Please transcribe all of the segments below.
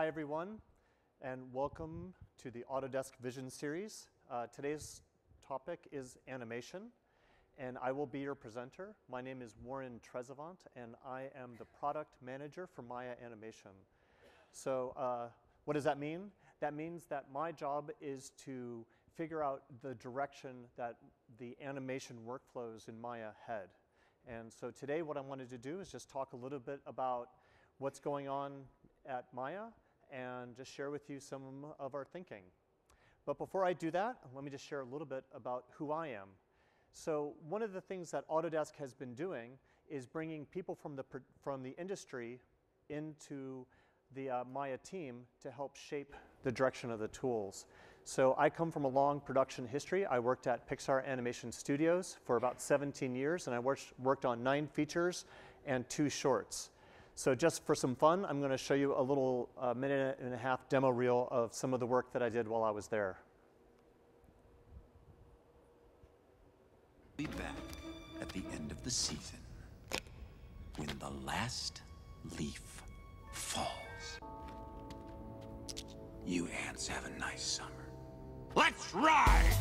Hi everyone, and welcome to the Autodesk Vision Series. Today's topic is animation, and I will be your presenter. My name is Warren Trezevant, and I am the product manager for Maya Animation. So what does that mean? That means that my job is to figure out the direction that the animation workflows in Maya head. And so today what I wanted to do is just talk a little bit about what's going on at Maya and just share with you some of our thinking. But before I do that, let me just share a little bit about who I am. So one of the things that Autodesk has been doing is bringing people from the industry into the Maya team to help shape the direction of the tools. So I come from a long production history. I worked at PIXAR Animation Studios for about 17 years, and I worked on 9 features and 2 shorts. So just for some fun, I'm going to show you a little minute and a half demo reel of some of the work that I did while I was there. Be back at the end of the season when the last leaf falls. You ants have a nice summer. Let's ride!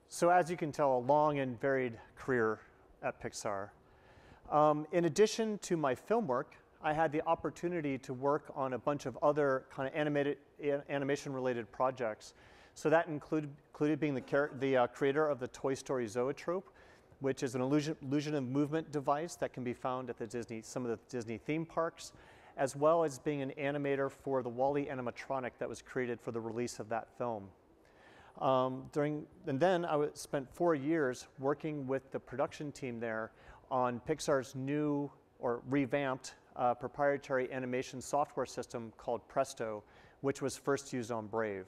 So as you can tell, a long and varied career at PIXAR. In addition to my film work, I had the opportunity to work on a bunch of other kind of animation-related projects. So that included being the creator of the Toy Story Zoetrope, which is an illusion of movement device that can be found at some of the Disney theme parks, as well as being an animator for the WALL-E animatronic that was created for the release of that film. And then I spent 4 years working with the production team there on PIXAR's new or revamped proprietary animation software system called Presto, which was first used on Brave.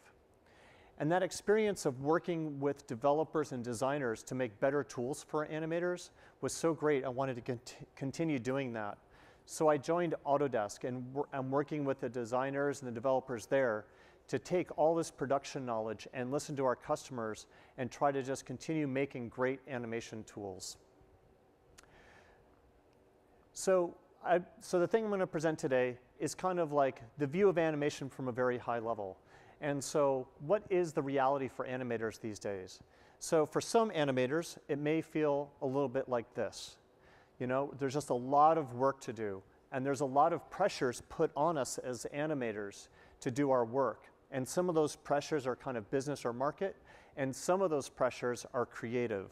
And that experience of working with developers and designers to make better tools for animators was so great, I wanted to continue doing that. So I joined Autodesk, and I'm working with the designers and the developers there to take all this production knowledge and listen to our customers and try to just continue making great animation tools. So the thing I'm going to present today is kind of like the view of animation from a very high level. And so what is the reality for animators these days? So for some animators, it may feel a little bit like this. You know, there's just a lot of work to do, and there's a lot of pressures put on us as animators to do our work. And some of those pressures are kind of business or market, and some of those pressures are creative.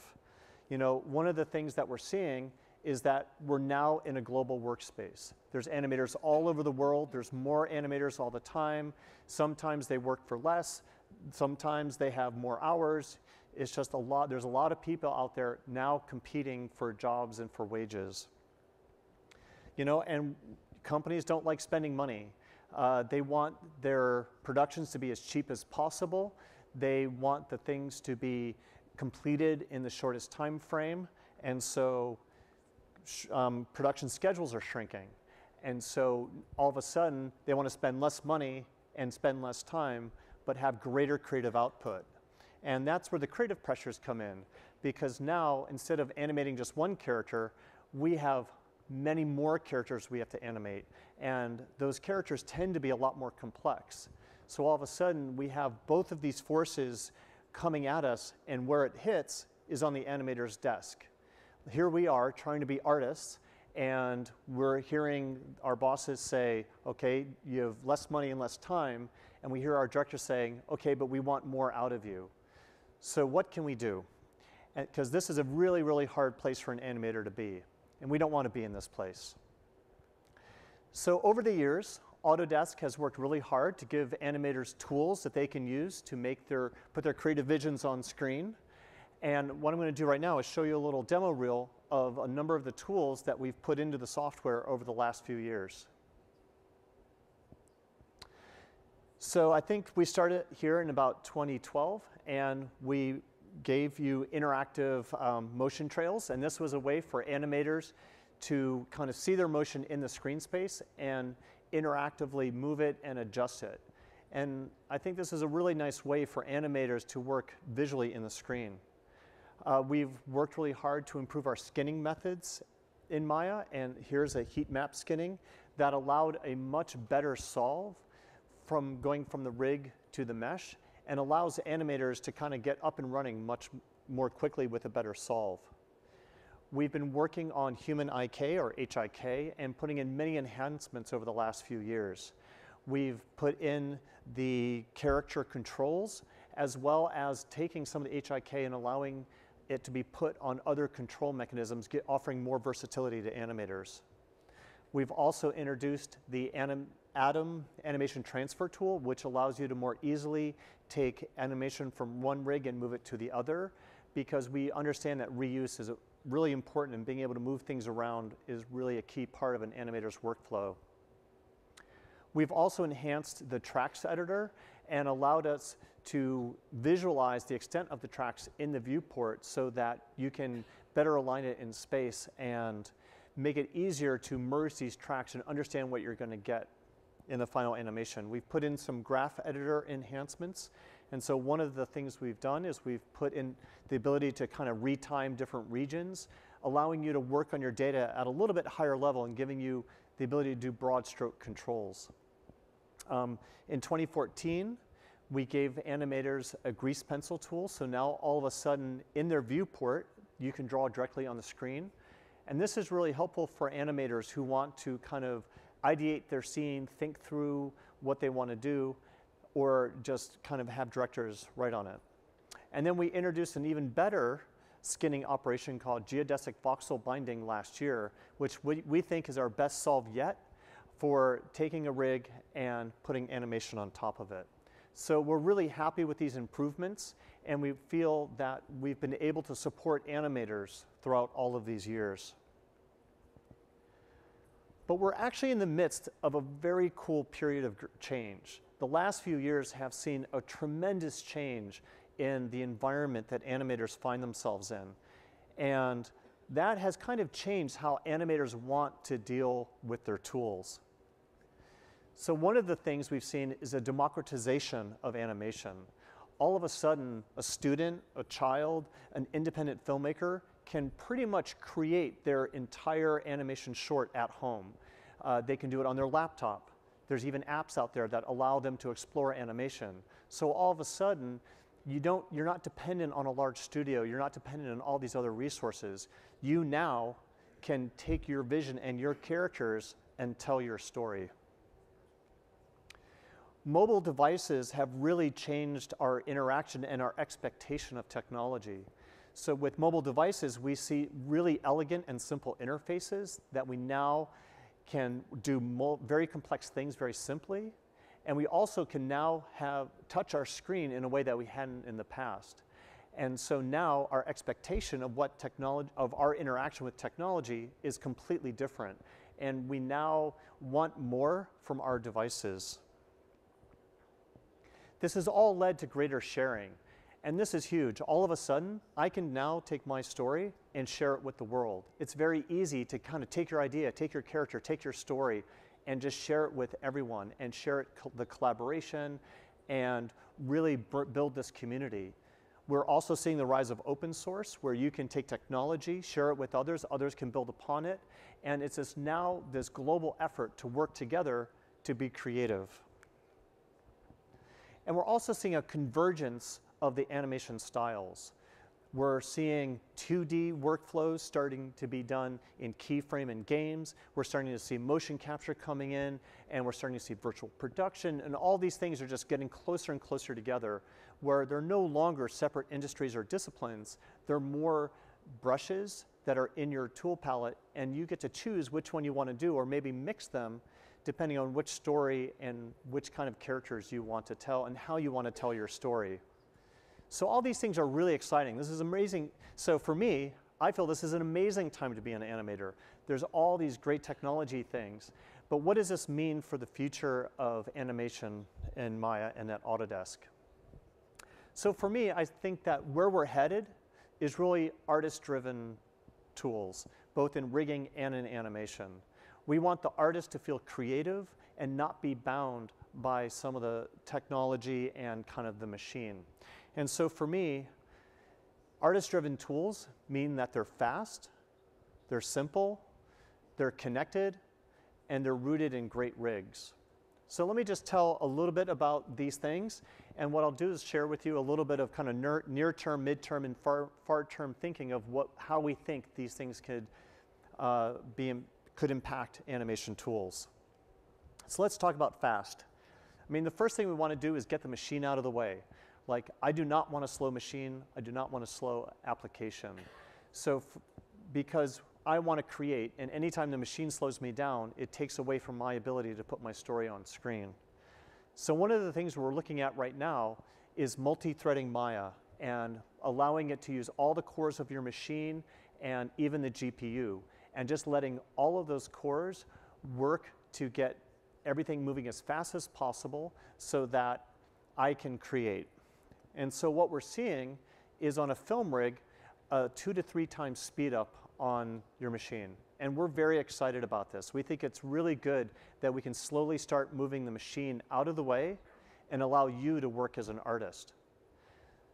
You know, one of the things that we're seeing is that we're now in a global workspace. There's animators all over the world. There's more animators all the time. Sometimes they work for less. Sometimes they have more hours. It's just a lot. There's a lot of people out there now competing for jobs and for wages. You know, and companies don't like spending money. They want their productions to be as cheap as possible. They want the things to be completed in the shortest time frame. And so production schedules are shrinking. And so all of a sudden, they want to spend less money and spend less time, but have greater creative output. And that's where the creative pressures come in. Because now, instead of animating just one character, we have many more characters we have to animate, and those characters tend to be a lot more complex. So all of a sudden we have both of these forces coming at us, and where it hits is on the animator's desk. Here we are trying to be artists, and we're hearing our bosses say, okay, you have less money and less time, and we hear our director saying, okay, but we want more out of you. So what can we do? because this is a really, really hard place for an animator to be, and we don't want to be in this place. So over the years, Autodesk has worked really hard to give animators tools that they can use to put their creative visions on screen. And what I'm going to do right now is show you a little demo reel of a number of the tools that we've put into the software over the last few years. So I think we started here in about 2012, and we gave you interactive motion trails, and this was a way for animators to kind of see their motion in the screen space and interactively move it and adjust it. And I think this is a really nice way for animators to work visually in the screen. We've worked really hard to improve our skinning methods in Maya, and here's a heat map skinning that allowed a much better solve from going from the rig to the mesh, and allows animators to kind of get up and running much more quickly with a better solve. We've been working on human IK or HIK and putting in many enhancements over the last few years. We've put in the character controls, as well as taking some of the HIK and allowing it to be put on other control mechanisms, offering more versatility to animators. We've also introduced the Atom animation transfer tool, which allows you to more easily take animation from one rig and move it to the other, because we understand that reuse is really important, and being able to move things around is really a key part of an animator's workflow. We've also enhanced the tracks editor and allowed us to visualize the extent of the tracks in the viewport so that you can better align it in space and make it easier to merge these tracks and understand what you're going to get in the final animation. We've put in some graph editor enhancements, and so one of the things we've done is we've put in the ability to kind of retime different regions, allowing you to work on your data at a little bit higher level and giving you the ability to do broad stroke controls. In 2014, we gave animators a grease pencil tool, so now all of a sudden in their viewport, you can draw directly on the screen. And this is really helpful for animators who want to kind of ideate their scene, think through what they want to do, or just kind of have directors write on it. And then we introduced an even better skinning operation called geodesic voxel binding last year, which we think is our best solve yet for taking a rig and putting animation on top of it. So we're really happy with these improvements, and we feel that we've been able to support animators throughout all of these years. But we're actually in the midst of a very cool period of change. The last few years have seen a tremendous change in the environment that animators find themselves in. And that has kind of changed how animators want to deal with their tools. So one of the things we've seen is a democratization of animation. All of a sudden, a student, a child, an independent filmmaker can pretty much create their entire animation short at home. They can do it on their laptop. There's even apps out there that allow them to explore animation. So all of a sudden, you're not dependent on a large studio. You're not dependent on all these other resources. You now can take your vision and your characters and tell your story. Mobile devices have really changed our interaction and our expectation of technology. So with mobile devices, we see really elegant and simple interfaces that we now can do very complex things very simply. And we also can now touch our screen in a way that we hadn't in the past. And so now our expectation of of our interaction with technology is completely different. And we now want more from our devices. This has all led to greater sharing. And this is huge. All of a sudden, I can now take my story and share it with the world. It's very easy to kind of take your idea, take your character, take your story, and just share it with everyone and share it, the collaboration, and really build this community. We're also seeing the rise of open source, where you can take technology, share it with others, others can build upon it, and it's this global effort to work together to be creative. And we're also seeing a convergence of the animation styles. We're seeing 2D workflows starting to be done in keyframe and games. We're starting to see motion capture coming in, and we're starting to see virtual production, and all these things are just getting closer and closer together, where they're no longer separate industries or disciplines. They're more brushes that are in your tool palette, and you get to choose which one you want to do, or maybe mix them depending on which story and which kind of characters you want to tell and how you want to tell your story. So all these things are really exciting. This is amazing. So for me, I feel this is an amazing time to be an animator. There's all these great technology things, but what does this mean for the future of animation in Maya and at Autodesk? So for me, I think that where we're headed is really artist-driven tools, both in rigging and in animation. We want the artist to feel creative and not be bound by some of the technology and kind of the machine. And so for me, artist-driven tools mean that they're fast, they're simple, they're connected, and they're rooted in great rigs. So let me just tell a little bit about these things, and what I'll do is share with you a little bit of kind of near-term, mid-term, and far-term thinking of how we think these things could impact animation tools. So let's talk about fast. I mean, the first thing we want to do is get the machine out of the way. Like, I do not want a slow machine. I do not want a slow application. So because I want to create, and anytime the machine slows me down, it takes away from my ability to put my story on screen. So one of the things we're looking at right now is multi-threading Maya and allowing it to use all the cores of your machine and even the GPU, and just letting all of those cores work to get everything moving as fast as possible so that I can create. And so what we're seeing is on a film rig, a 2 to 3 times speed up on your machine. And we're very excited about this. We think it's really good that we can slowly start moving the machine out of the way and allow you to work as an artist.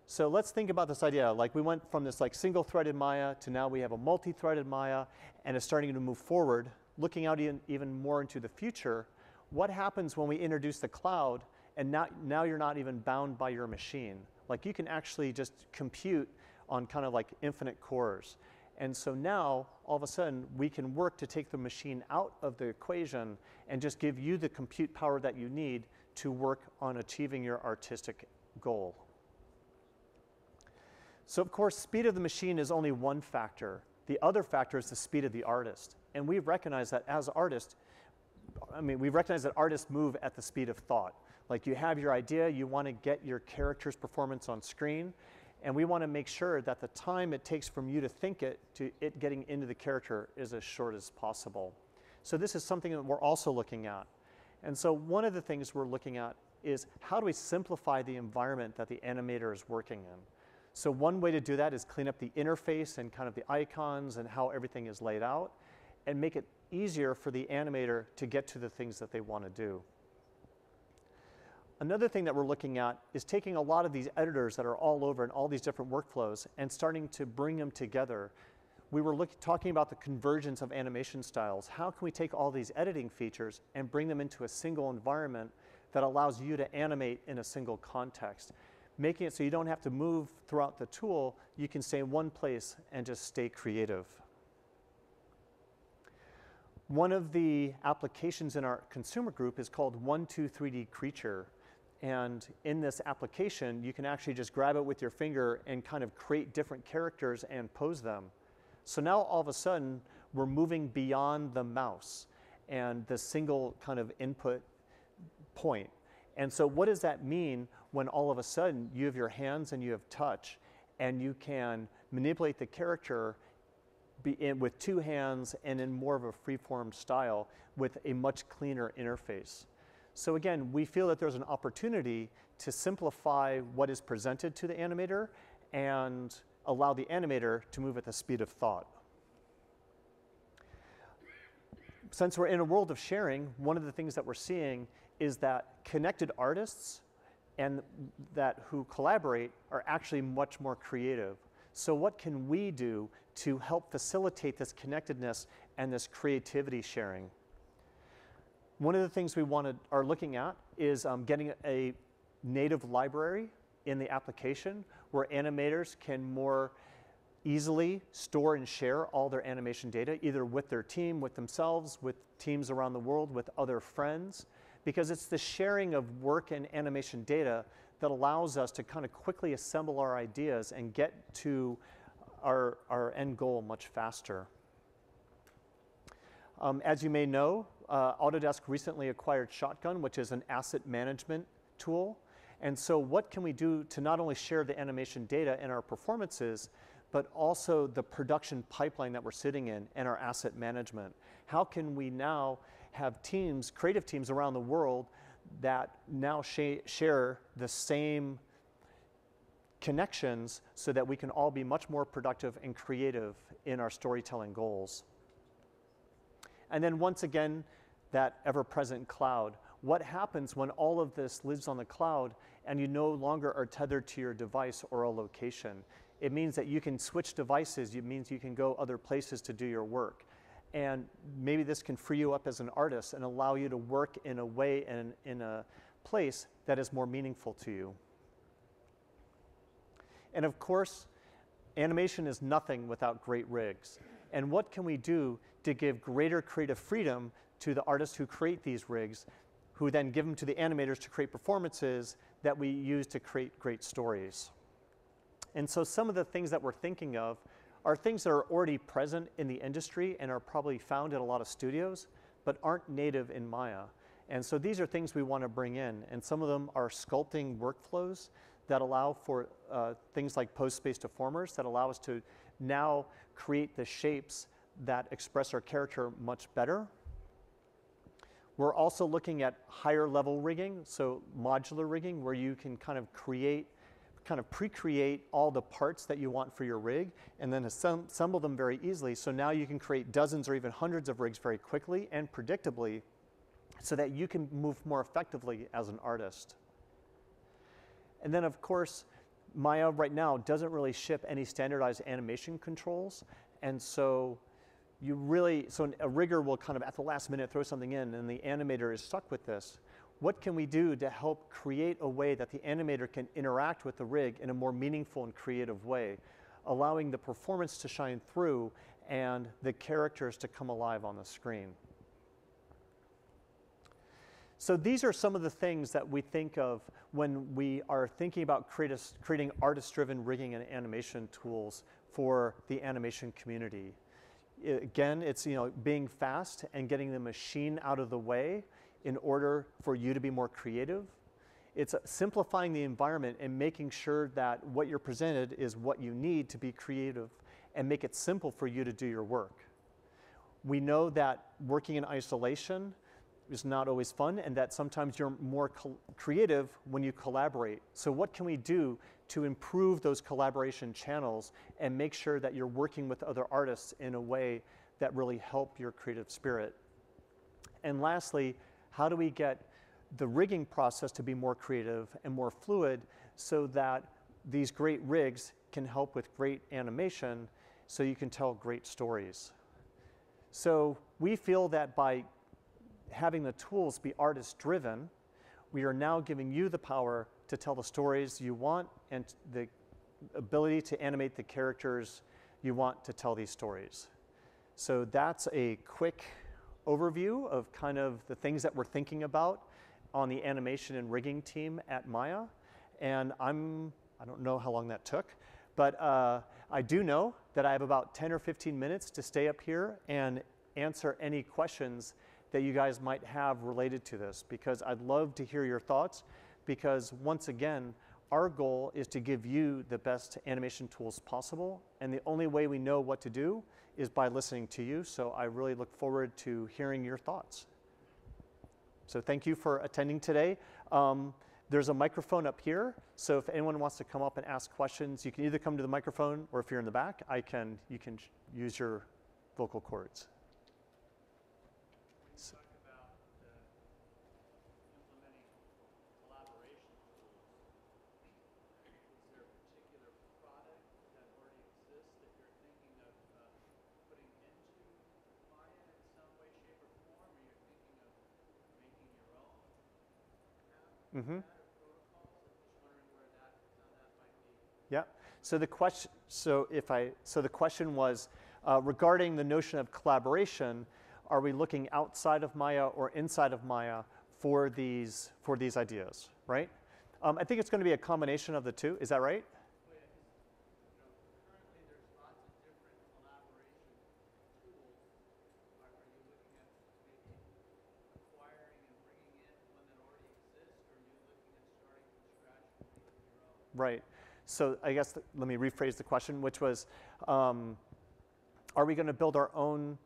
So let's think about this idea. Like, we went from this like single-threaded Maya to now we have a multi-threaded Maya, and it's starting to move forward, looking out even more into the future. What happens when we introduce the cloud and now you're not even bound by your machine? Like, you can actually just compute on kind of like infinite cores. And so now, all of a sudden, we can work to take the machine out of the equation and just give you the compute power that you need to work on achieving your artistic goal. So of course, speed of the machine is only one factor. The other factor is the speed of the artist. And we recognize that as artists, we recognize that artists move at the speed of thought. Like, you have your idea, you want to get your character's performance on screen, and we want to make sure that the time it takes from you to think it to it getting into the character is as short as possible. So this is something that we're also looking at. And so one of the things we're looking at is, how do we simplify the environment that the animator is working in? So one way to do that is clean up the interface and kind of the icons and how everything is laid out, and make it easier for the animator to get to the things that they want to do. Another thing that we're looking at is taking a lot of these editors that are all over in all these different workflows and starting to bring them together. We were talking about the convergence of animation styles. How can we take all these editing features and bring them into a single environment that allows you to animate in a single context, making it so you don't have to move throughout the tool, you can stay in one place and just stay creative. One of the applications in our consumer group is called 123D Creature. And in this application, you can actually just grab it with your finger and kind of create different characters and pose them. So now all of a sudden, we're moving beyond the mouse and the single kind of input point. And so what does that mean when all of a sudden you have your hands and you have touch, and you can manipulate the character with 2 hands and in more of a free-form style with a much cleaner interface? So again, we feel that there's an opportunity to simplify what is presented to the animator and allow the animator to move at the speed of thought. Since we're in a world of sharing, one of the things that we're seeing is that connected artists and who collaborate are actually much more creative. So what can we do to help facilitate this connectedness and this creativity sharing? One of the things we are looking at is getting a native library in the application where animators can more easily store and share all their animation data, either with their team, with themselves, with teams around the world, with other friends, because it's the sharing of work and animation data that allows us to kind of quickly assemble our ideas and get to our end goal much faster. As you may know, Autodesk recently acquired Shotgun, which is an asset management tool. And so what can we do to not only share the animation data and our performances, but also the production pipeline that we're sitting in and our asset management? How can we now have teams, creative teams around the world that now share the same connections so that we can all be much more productive and creative in our storytelling goals? And then once again, that ever-present cloud. What happens when all of this lives on the cloud and you no longer are tethered to your device or a location? It means that you can switch devices. It means you can go other places to do your work. And maybe this can free you up as an artist and allow you to work in a way and in a place that is more meaningful to you. And of course, animation is nothing without great rigs. And what can we do to give greater creative freedom to the artists who create these rigs, who then give them to the animators to create performances that we use to create great stories? And so some of the things that we're thinking of are things that are already present in the industry and are probably found in a lot of studios, but aren't native in Maya. And so these are things we want to bring in. And some of them are sculpting workflows that allow for things like post-space deformers that allow us to now create the shapes that express our character much better. We're also looking at higher level rigging, so modular rigging, where you can kind of pre-create all the parts that you want for your rig and then assemble them very easily. So now you can create dozens or even hundreds of rigs very quickly and predictably so that you can move more effectively as an artist. And then of course, Maya right now doesn't really ship any standardized animation controls. And so a rigger will kind of at the last minute throw something in and the animator is stuck with this. What can we do to help create a way that the animator can interact with the rig in a more meaningful and creative way, allowing the performance to shine through and the characters to come alive on the screen? So these are some of the things that we think of when we are thinking about creating artist-driven rigging and animation tools for the animation community. Again, it's being fast and getting the machine out of the way in order for you to be more creative. It's simplifying the environment and making sure that what you're presented is what you need to be creative and make it simple for you to do your work. We know that working in isolation is not always fun and that sometimes you're more creative when you collaborate. So what can we do to improve those collaboration channels and make sure that you're working with other artists in a way that really help your creative spirit? And lastly, how do we get the rigging process to be more creative and more fluid so that these great rigs can help with great animation so you can tell great stories? So we feel that by having the tools be artist-driven, we are now giving you the power to tell the stories you want and the ability to animate the characters you want to tell these stories. So that's a quick overview of kind of the things that we're thinking about on the animation and rigging team at Maya. And I don't know how long that took, but I do know that I have about 10 or 15 minutes to stay up here and answer any questions that you guys might have related to this, because I'd love to hear your thoughts, because once again, our goal is to give you the best animation tools possible, and the only way we know what to do is by listening to you, so I really look forward to hearing your thoughts. So thank you for attending today. There's a microphone up here, so if anyone wants to come up and ask questions, you can either come to the microphone, or if you're in the back, you can use your vocal cords. Mm-hmm. Yeah. So the question, so the question was regarding the notion of collaboration. Are we looking outside of Maya or inside of Maya for these ideas, right? I think it's going to be a combination of the two. Is that right? Currently there's lots of different collaboration tools. Are you looking at maybe acquiring and bringing in one that already exists, or are you looking at starting from scratch and making your own? Right. So I guess let me rephrase the question, which was, are we going to build our own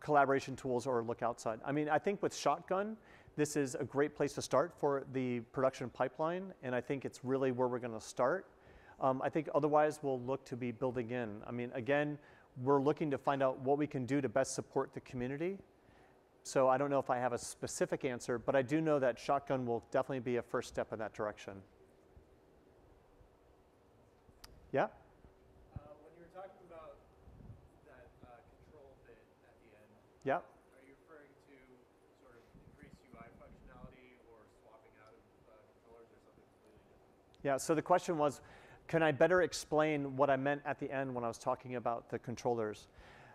collaboration tools or look outside? I mean, I think with Shotgun, this is a great place to start for the production pipeline, and I think it's really where we're going to start. I think otherwise we'll look to be building in. I mean, again, we're looking to find out what we can do to best support the community. So I don't know if I have a specific answer, but I do know that Shotgun will definitely be a first step in that direction. Yeah? When you were talking about that control bit at the end, Yeah. are you referring to sort of increased UI functionality or swapping out of controllers or something completely different? Yeah, so the question was, can I better explain what I meant at the end when I was talking about the controllers?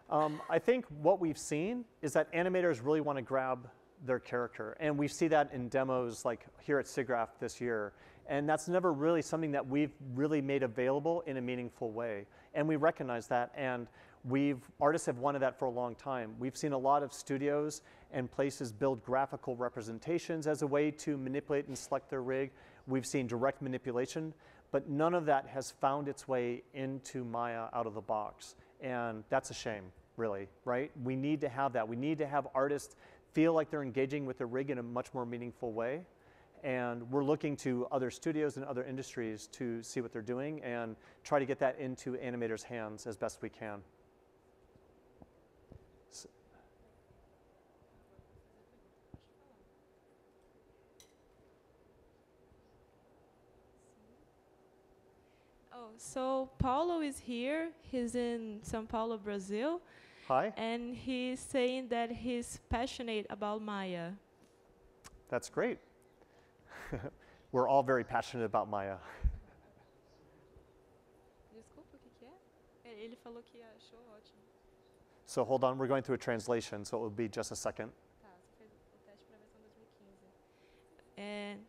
I think what we've seen is that animators really want to grab their character, and we see that in demos like here at SIGGRAPH this year. And that's never really something that we've really made available in a meaningful way. And we recognize that, and artists have wanted that for a long time. We've seen a lot of studios and places build graphical representations as a way to manipulate and select their rig. We've seen direct manipulation, but none of that has found its way into Maya out of the box. And that's a shame, really, right? We need to have that. We need to have artists feel like they're engaging with their rig in a much more meaningful way. And we're looking to other studios and other industries to see what they're doing and try to get that into animators' hands as best we can. Oh, so Paulo is here. He's in São Paulo, Brazil. Hi. And he's saying that he's passionate about Maya. That's great. We're all very passionate about Maya. Desculpa, o que é? Ele falou que achou ótimo. So hold on, we're going through a translation, so it will be just a second. Tá, você fez o teste para a versão 2015.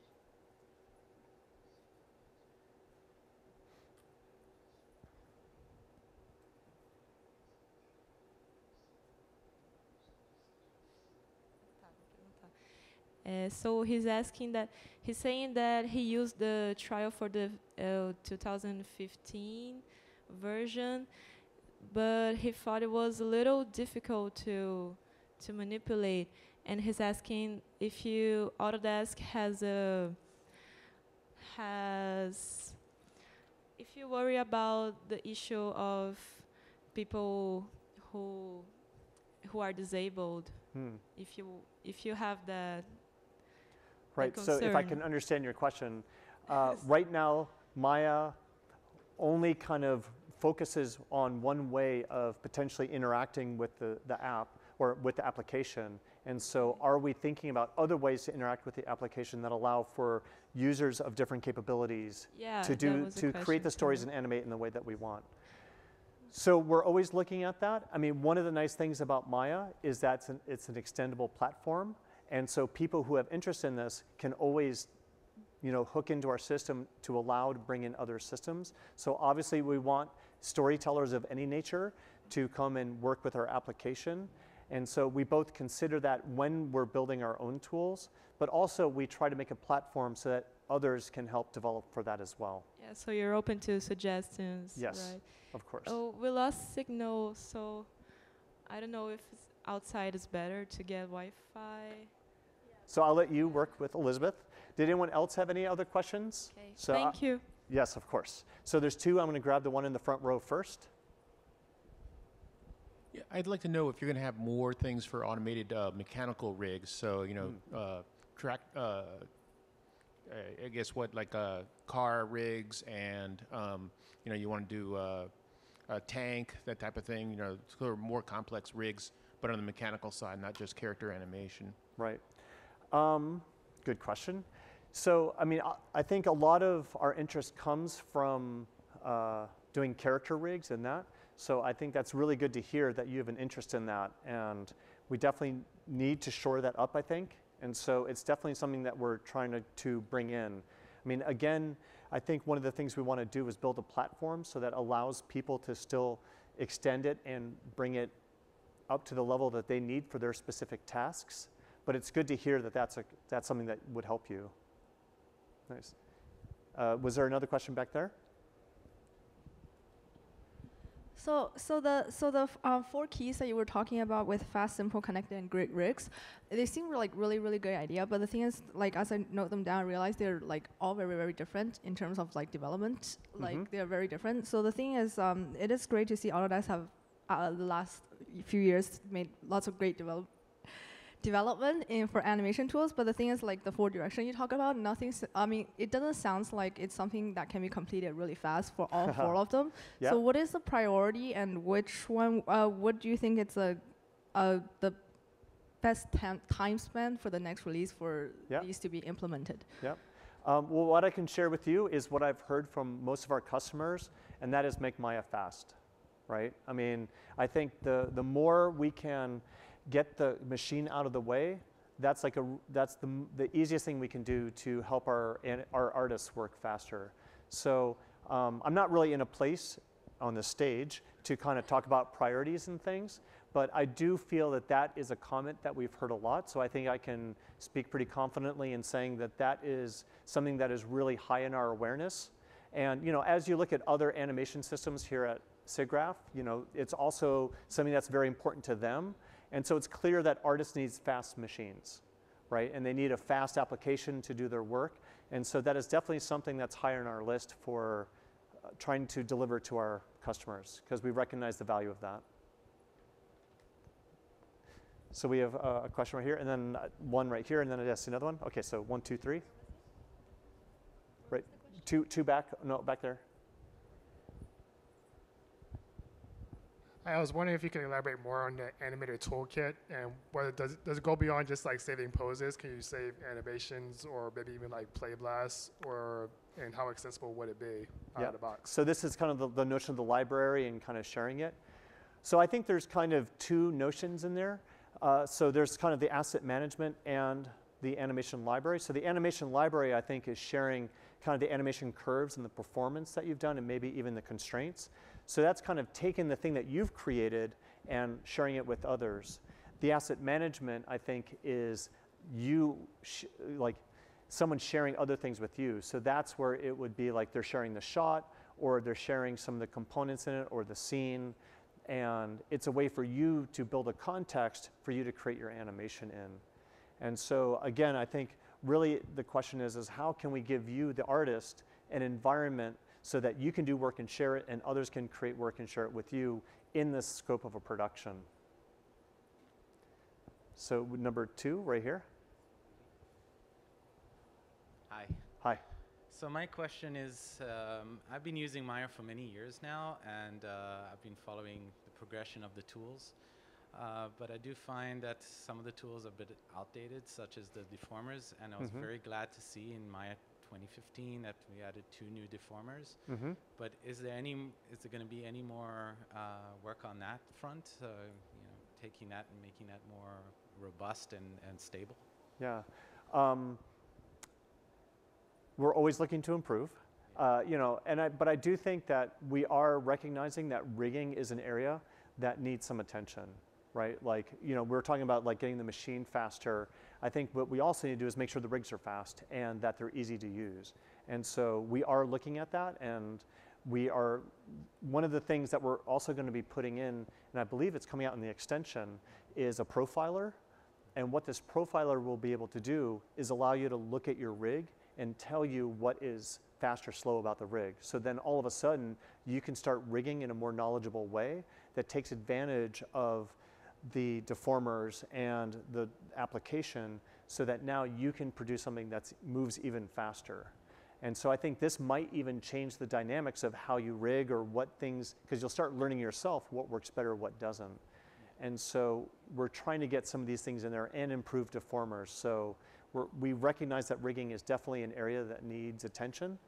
And so he's saying that he used the trial for the 2015 version, but he thought it was a little difficult to manipulate, and he's asking if Autodesk if you worry about the issue of people who are disabled, if you have that. Right, so if I can understand your question, right now Maya only kind of focuses on one way of potentially interacting with the app or with the application. And so are we thinking about other ways to interact with the application that allow for users of different capabilities to create the stories and animate in the way that we want? So we're always looking at that. I mean, one of the nice things about Maya is that it's an extendable platform. And so people who have interest in this can always, hook into our system to allow to bring in other systems. So obviously we want storytellers of any nature to come and work with our application. And so we both consider that when we're building our own tools, but also we try to make a platform so that others can help develop for that as well. Yeah, so you're open to suggestions. Yes, right? Of course. Oh, we lost signal, so I don't know if outside is better to get Wi-Fi. So I'll let you work with Elizabeth. Did anyone else have any other questions? Okay, so thank you. Yes, of course. So there's two. I'm going to grab the one in the front row first. Yeah, I'd like to know if you're going to have more things for automated mechanical rigs. So, track, I guess car rigs and, you want to do a tank, that type of thing, sort of more complex rigs, but on the mechanical side, not just character animation. Right. Good question. So, I mean, I think a lot of our interest comes from doing character rigs and that. So I think that's really good to hear that you have an interest in that, and we definitely need to shore that up, I think. And so it's definitely something that we're trying to bring in. I mean, again, I think one of the things we want to do is build a platform so that allows people to still extend it and bring it up to the level that they need for their specific tasks. But it's good to hear that that's something that would help you. Nice. Was there another question back there? So the 4 keys that you were talking about with fast, simple, connected, and great rigs, they seem like really good idea. But the thing is, like as I note them down, I realize they're like all very different in terms of like development. Like they're very different. So the thing is, it is great to see Autodesk have the last few years made lots of great development for animation tools, but the thing is, like the 4 direction you talk about, I mean, it doesn't sound like it's something that can be completed really fast for all 4 of them. Yep. So what is the priority, and which one, what do you think it's the best time span for the next release for these to be implemented? Yep. Well, what I can share with you is what I've heard from most of our customers, and that is make Maya fast, right? I mean, I think the more we can get the machine out of the way, that's the easiest thing we can do to help our artists work faster. So I'm not really in a place on the stage to kind of talk about priorities and things, but I do feel that that is a comment that we've heard a lot. So I think I can speak pretty confidently in saying that that is something that is really high in our awareness. And you know, as you look at other animation systems here at SIGGRAPH, you know, it's also something that's very important to them. And so it's clear that artists need fast machines, right? And they need a fast application to do their work. And so that is definitely something that's higher on our list for trying to deliver to our customers, because we recognize the value of that. So we have a question right here, and then one right here, and then I see another one. Okay, so 1, 2, 3. Right, two back, no, back there. I was wondering if you could elaborate more on the animator toolkit, and whether does it go beyond just like saving poses? Can you save animations, or maybe even like play blasts, and how accessible would it be out of the box? So this is kind of the notion of the library and kind of sharing it. So I think there's kind of 2 notions in there. So there's kind of the asset management and the animation library. So the animation library, I think, is sharing kind of the animation curves and the performance that you've done, and maybe even the constraints. So that's kind of taking the thing that you've created and sharing it with others. The asset management, I think, is like someone sharing other things with you. So that's where it would be like they're sharing the shot, or they're sharing some of the components in it, or the scene. And it's a way for you to build a context for you to create your animation in. And so again, I think really the question is how can we give you, the artist, an environment so that you can do work and share it, and others can create work and share it with you in the scope of a production. So number 2, right here. Hi. Hi. So my question is, I've been using Maya for many years now, and I've been following the progression of the tools. But I do find that some of the tools are a bit outdated, such as the deformers, and I was very glad to see in Maya 2015 that we added 2 new deformers. But is there going to be any more work on that front? You know, taking that and making that more robust and stable? Yeah. We're always looking to improve. You know, but I do think that we are recognizing that rigging is an area that needs some attention, right? Like, you know, we're talking about like getting the machine faster. I think what we also need to do is make sure the rigs are fast and that they're easy to use. And so we are looking at that, and one of the things that we're also going to be putting in, and I believe it's coming out in the extension, is a profiler. And what this profiler will be able to do is allow you to look at your rig and tell you what is fast or slow about the rig. So then all of a sudden, you can start rigging in a more knowledgeable way that takes advantage of the deformers and the application, so that now you can produce something that moves even faster. And so I think this might even change the dynamics of how you rig, or what things, because you'll start learning yourself what works better, what doesn't. And so we're trying to get some of these things in there and improve deformers. So we recognize that rigging is definitely an area that needs attention.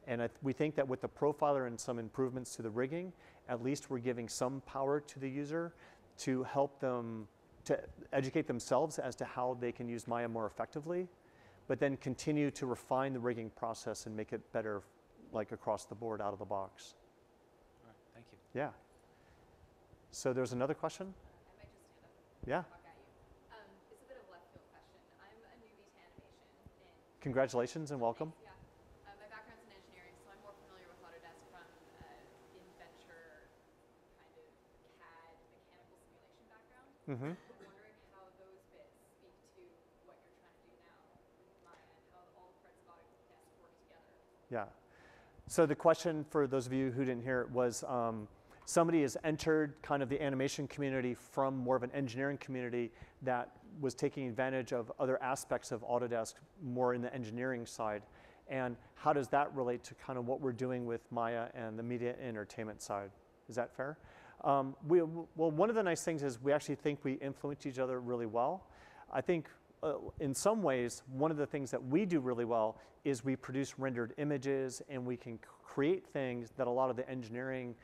And we think that with the profiler and some improvements to the rigging, at least we're giving some power to the user to help them to educate themselves as to how they can use Maya more effectively, but then continue to refine the rigging process and make it better, like across the board, out of the box. All right, thank you. Yeah. So there's another question? I might just stand up Yeah. and talk at you. It's a bit of a left field question. I'm a newbie to animation. And Congratulations and welcome. yeah, my background's in engineering, so I'm more familiar with Autodesk from inventor kind of CAD mechanical simulation background. Mm-hmm. I'm wondering how those bits speak to what you're trying to do now with Maya and how all the parts of Autodesk work together. Yeah. So the question for those of you who didn't hear it was, somebody has entered kind of the animation community from more of an engineering community that was taking advantage of other aspects of Autodesk more in the engineering side. And how does that relate to kind of what we're doing with Maya and the media entertainment side? Is that fair? Well, one of the nice things is we actually think we influence each other really well. I think in some ways, one of the things that we do really well is we produce rendered images and we can create things that a lot of the engineering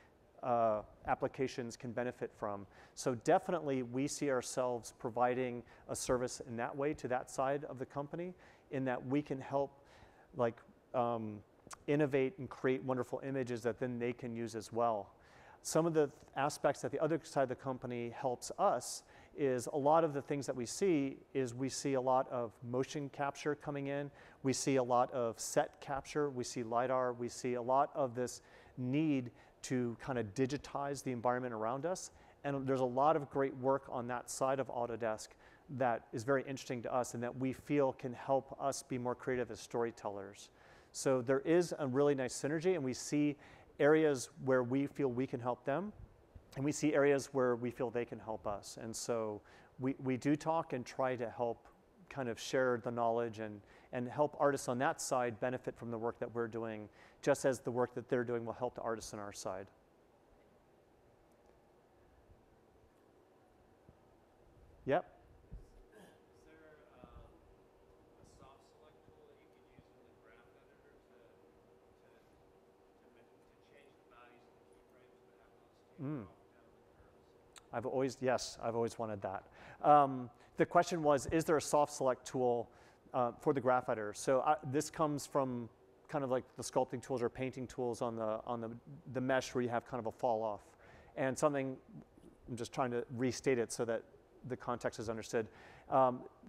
applications can benefit from. So definitely we see ourselves providing a service in that way to that side of the company, in that we can help like innovate and create wonderful images that then they can use as well. Some of the aspects that the other side of the company helps us is a lot of the things that we see a lot of motion capture coming in. We see a lot of set capture. We see LiDAR. We see a lot of this need to kind of digitize the environment around us. And there's a lot of great work on that side of Autodesk that is very interesting to us and that we feel can help us be more creative as storytellers. So there is a really nice synergy, and we see areas where we feel we can help them, and we see areas where we feel they can help us. And so we do talk and try to help kind of share the knowledge and help artists on that side benefit from the work that we're doing, just as the work that they're doing will help the artists on our side. Yep. Is there a soft select tool that you could use in the graph editor to change the values of the keyframes but have those taper off down the curves? I've always wanted that. The question was, is there a soft select tool for the graph editor? So this comes from kind of like the sculpting tools or painting tools on the mesh where you have kind of a fall off. And something, I'm just trying to restate it so that the context is understood.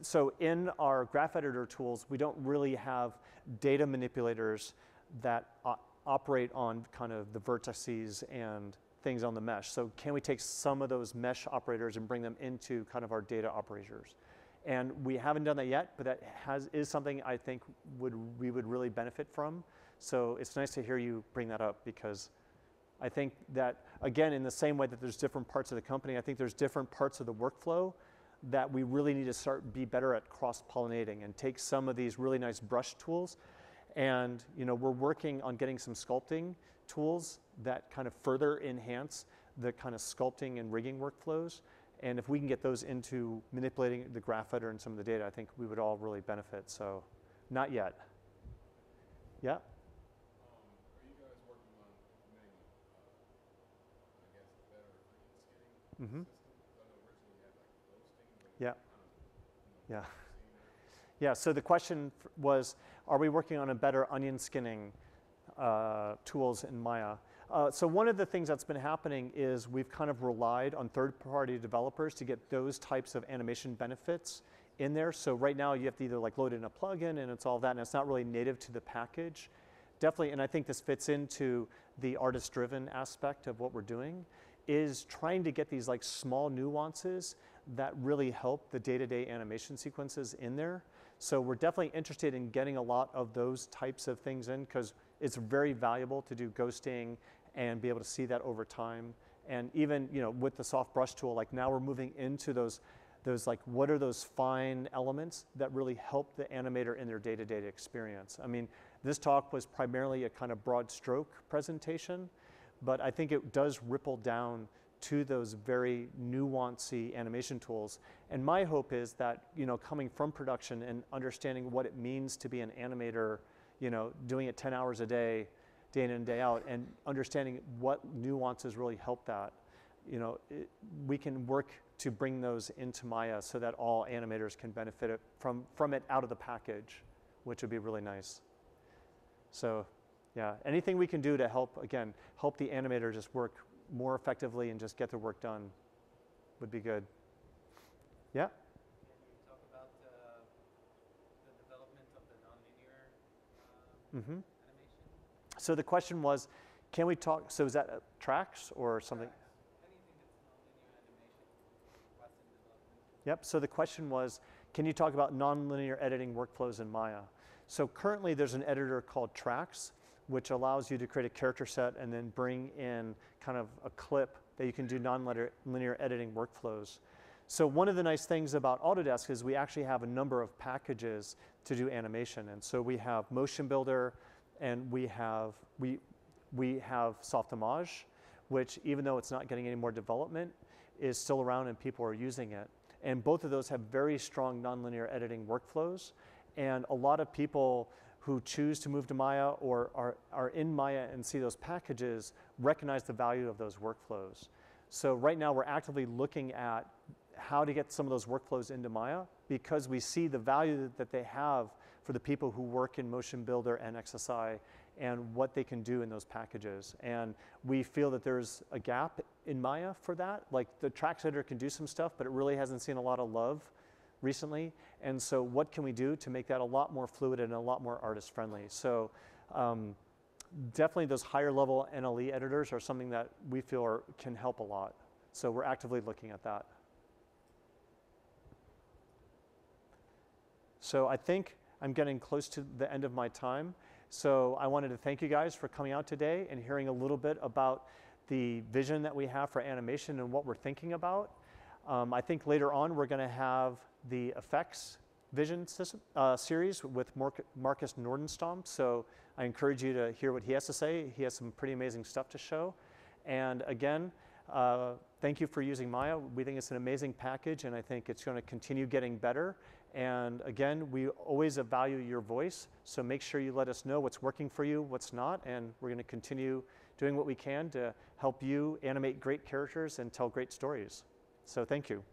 So in our graph editor tools, we don't really have data manipulators that operate on kind of the vertices and things on the mesh. So can we take some of those mesh operators and bring them into kind of our data operators? And we haven't done that yet, but that is something I think we would really benefit from. So it's nice to hear you bring that up, because I think that, again, in the same way that there's different parts of the company, I think there's different parts of the workflow that we really need to be better at cross-pollinating and take some of these really nice brush tools. And we're working on getting some sculpting tools that kind of further enhance the kind of sculpting and rigging workflows. And if we can get those into manipulating the graph editor and some of the data, I think we would all really benefit. So not yet. Yeah? Are you guys working on implementing, I guess, a better skinning Mm-hmm. system? I know originally you had like ghosting, but Yeah. kind of, Yeah. Yeah, so the question was, are we working on a better onion skinning tools in Maya? So one of the things that's been happening is we've kind of relied on third-party developers to get those types of animation benefits in there. So right now you have to either like load in a plugin and it's all that, and it's not really native to the package. Definitely, and I think this fits into the artist-driven aspect of what we're doing, is trying to get these like small nuances that really help the day-to-day animation sequences in there. So we're definitely interested in getting a lot of those types of things in, because it's very valuable to do ghosting and be able to see that over time. And even with the soft brush tool, like now we're moving into those like, what are those fine elements that really help the animator in their day-to-day experience? I mean, this talk was primarily a kind of broad stroke presentation, but I think it does ripple down to those very nuancy animation tools. And my hope is that, coming from production and understanding what it means to be an animator, doing it 10 hours a day, day in and day out, and understanding what nuances really help that. You know, we can work to bring those into Maya so that all animators can benefit from it out of the package, which would be really nice. So yeah, anything we can do to help, again, help the animator just work more effectively and just get the work done would be good. Yeah? Can you talk about the development of the nonlinear animation? So the question was, can we talk, so is that tracks or something? Anything that's nonlinear animation, what's in development? Yep, so the question was, can you talk about nonlinear editing workflows in Maya? So currently there's an editor called Tracks, which allows you to create a character set and then bring in kind of a clip that you can do nonlinear editing workflows. So one of the nice things about Autodesk is we actually have a number of packages to do animation. And so we have Motion Builder, and we have Softimage, which even though it's not getting any more development, is still around and people are using it. And both of those have very strong nonlinear editing workflows. And a lot of people who choose to move to Maya or are in Maya and see those packages recognize the value of those workflows. So right now we're actively looking at how to get some of those workflows into Maya because we see the value that they have for the people who work in Motion Builder and XSI and what they can do in those packages. And we feel that there's a gap in Maya for that. Like the Tracks editor can do some stuff, but it really hasn't seen a lot of love recently. And so what can we do to make that a lot more fluid and a lot more artist friendly? So definitely those higher level NLE editors are something that we feel can help a lot. So we're actively looking at that. So I think I'm getting close to the end of my time. So I wanted to thank you guys for coming out today and hearing a little bit about the vision that we have for animation and what we're thinking about. I think later on we're going to have the effects vision system, series with Marcus Nordenstam. So I encourage you to hear what he has to say. He has some pretty amazing stuff to show. And again, thank you for using Maya. We think it's an amazing package, and I think it's going to continue getting better. And again, we always value your voice, so make sure you let us know what's working for you, what's not, and we're going to continue doing what we can to help you animate great characters and tell great stories. So thank you.